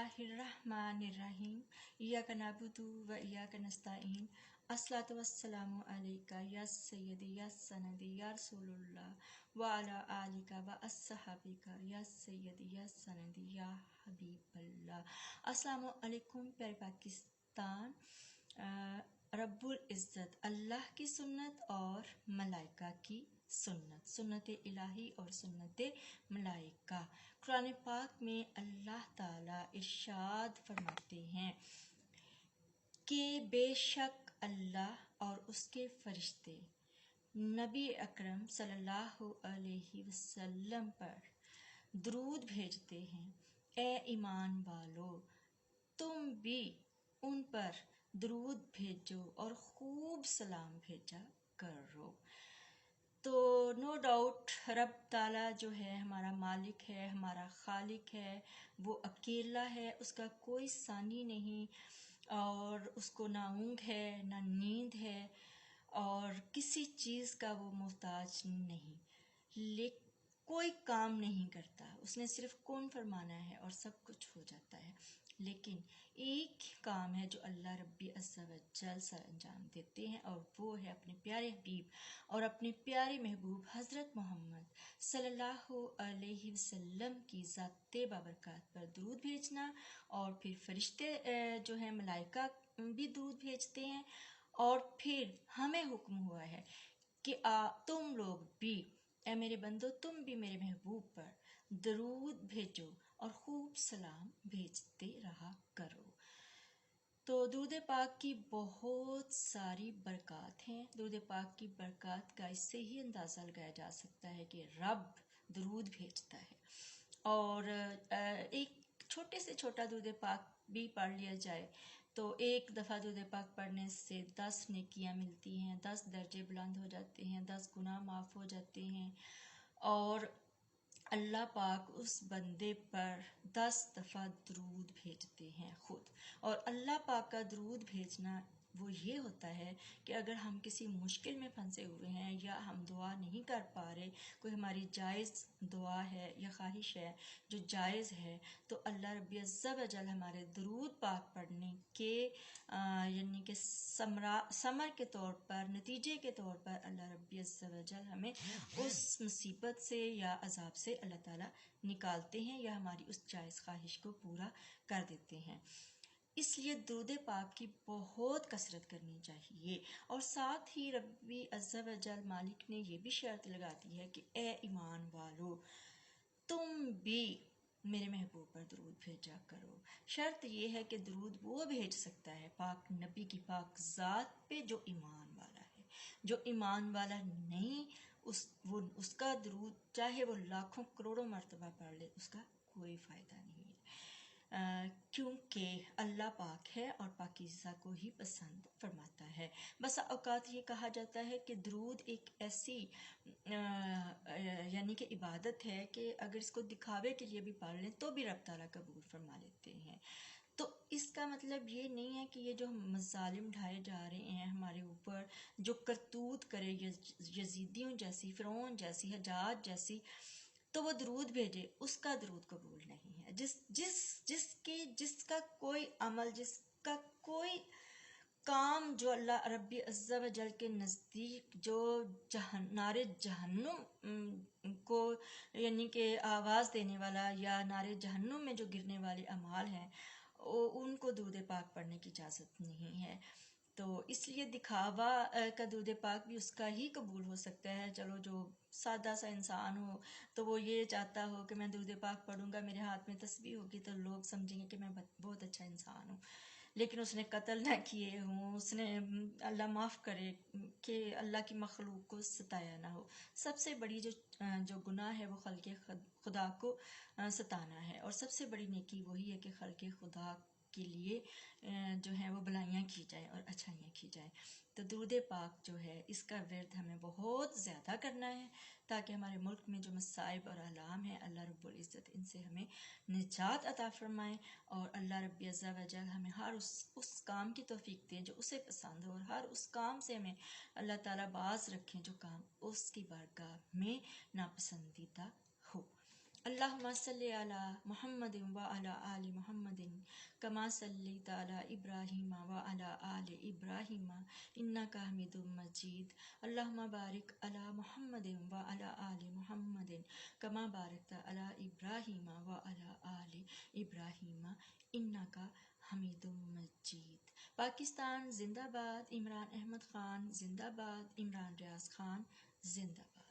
बिस्मिल्लाहिर्रहमानिर्रहीम इय्याका नअबुदु व इय्याका नस्तईन अस्सलातु वस्सलामु अलैका या सय्यदी या सनदी या रसूलुल्लाह व अला आलिका व अस्सहाबिका या सय्यदी या सनदी या हबीबल्लाह। अस्सलामु अलैकुम प्यारे पाकिस्तान। रब्बुल इज़्ज़त अल्लाह की सुन्नत और मलाइका की सुन्नत, सुन्नत इलाही और सुन्नत मलाइका। कुरान पाक में अल्लाह ताला इरशाद फरमाते हैं कि बेशक अल्लाह और उसके फरिश्ते नबी अकरम सल्लल्लाहु अलैहि वसल्लम पर दरूद भेजते हैं। ए ईमान वालो, तुम भी उन पर दरूद भेजो और खूब सलाम भेजा करो। तो नो डाउट रब ताला जो है हमारा मालिक है, हमारा खालिक है, वो अकेला है, उसका कोई सानी नहीं और उसको ना ऊँघ है ना नींद है और किसी चीज़ का वो मोहताज नहीं, लेकिन कोई काम नहीं करता, उसने सिर्फ कौन फरमाना है और सब कुछ हो जाता है। लेकिन एक काम है जो अल्लाह रब्बी अज़्ज़ा व जल सर अंजाम देते हैं और वो है अपने प्यारे हबीब और अपने प्यारे महबूब हज़रत मोहम्मद सल्लल्लाहु अलैहि वसल्लम की ज़ाते बाबरकात पर दरूद भेजना। और फिर फरिश्ते जो है मलाइका भी दरूद भेजते हैं और फिर हमें हुक्म हुआ है कि तुम लोग भी, ए मेरे बंदो, तुम भी मेरे महबूब पर दरूद भेजो और खूब सलाम भेजते रहा करो। तो दरूद पाक की बहुत सारी बरक़ात हैं। दरूद पाक की बरक़ात का इससे ही अंदाज़ा लगाया जा सकता है कि रब दरूद भेजता है। और एक छोटे से छोटा दरूद पाक भी पढ़ लिया जाए तो एक दफ़ा दरूद पाक पढ़ने से 10 नेकियां मिलती हैं, 10 दर्जे बुलंद हो जाते हैं, 10 गुनाह माफ़ हो जाते हैं और अल्लाह पाक उस बंदे पर 10 दफ़ा दरूद भेजते हैं खुद। और अल्लाह पाक का दरूद भेजना वो ये होता है कि अगर हम किसी मुश्किल में फंसे हुए हैं या हम दुआ नहीं कर पा रहे, कोई हमारी जायज़ दुआ है या ख्वाहिश है जो जायज़ है, तो अल्लाह रब्बी अज़्ज़ा व जल हमारे दरूद पाक पढ़ने के यानी कि समर के तौर पर, नतीजे के तौर पर अल्लाह रब्बी अज़्ज़ा व जल हमें उस मुसीबत से या अज़ाब से अल्लाह ताला निकालते हैं या हमारी उस जायज़ ख्वाहिश को पूरा कर देते हैं। इसलिए दरूद पाक की बहुत कसरत करनी चाहिए। और साथ ही रब्बी अज़्ज़ा व जल मालिक ने ये भी शर्त लगा दी है कि ए ईमान वालो, तुम भी मेरे महबूब पर दरूद भेजा करो। शर्त ये है कि दरूद वो भेज सकता है पाक नबी की पाक ज़ात पे जो ईमान वाला है। जो ईमान वाला नहीं, उसका दरूद चाहे वो लाखों करोड़ों मर्तबा पढ़ ले, उसका कोई फ़ायदा नहीं है, क्योंकि अल्लाह पाक है और पाकीज़ा को ही पसंद फरमाता है। बस औकात ये कहा जाता है कि दरूद एक ऐसी यानी कि इबादत है कि अगर इसको दिखावे के लिए भी पढ़ लें तो भी रब ताला कबूल फरमा लेते हैं। तो इसका मतलब ये नहीं है कि ये जो मज़ालिम ढाए जा रहे हैं हमारे ऊपर, जो करतूत करे यजीदियों जैसी, फ़िरौन जैसी, हज्जाज जैसी, तो वो दरूद भेजे, उसका दरूद कबूल नहीं है। जिसका कोई अमल, जिसका कोई काम जो अल्लाह रब्बी अज़्ज़ा व जल के नज़दीक जो नारे जहन्नुम को यानी कि आवाज़ देने वाला या नारे जहन्नुम में जो गिरने वाले अमाल हैं, उनको दरूद पाक पढ़ने की इजाज़त नहीं है। तो इसलिए दिखावा का दरूद पाक भी उसका ही कबूल हो सकता है। चलो, जो सादा सा इंसान हो तो वो ये चाहता हो कि मैं दरूद पाक पढ़ूंगा, मेरे हाथ में तस्बीह होगी तो लोग समझेंगे कि मैं बहुत अच्छा इंसान हूँ, लेकिन उसने कत्ल ना किए हों, उसने अल्लाह माफ़ करे कि अल्लाह की मखलूक को सताया ना हो। सबसे बड़ी जो गुनाह है वो खल्क़े खुदा को सताना है और सबसे बड़ी नेकी वही है कि खल्क़े खुदा के लिए जो है वो भलाइयाँ की जाए और अच्छाइयाँ की जाए। तो दरूद पाक जो है इसका विर्द हमें बहुत ज़्यादा करना है ताकि हमारे मुल्क में जो मसाइब और आलाम हैं, अल्लाह रब्बुल इज़्ज़त इनसे हमें निजात अता फरमाए और अल्लाह रब्बी अज़्ज़ा व जल हमें हर उस काम की तौफीक दे जो उसे पसंद हो और हर उस काम से हमें अल्लाह ताला बाज रखें जो काम उसकी बारगाह में नापसंदीदा हो। اللہم صلی علی محمد وعلی آل محمد کما صلیت علی ابراہیم وعلی آل ابراہیم انک حمید مجید اللہم بارک علی محمد وعلی آل محمد کما بارکت علی ابراہیم وعلی آل ابراہیم انک حمید مجید۔ پاکستان زندہ باد، عمران احمد خان زندہ باد، عمران ریاض خان زندہ باد۔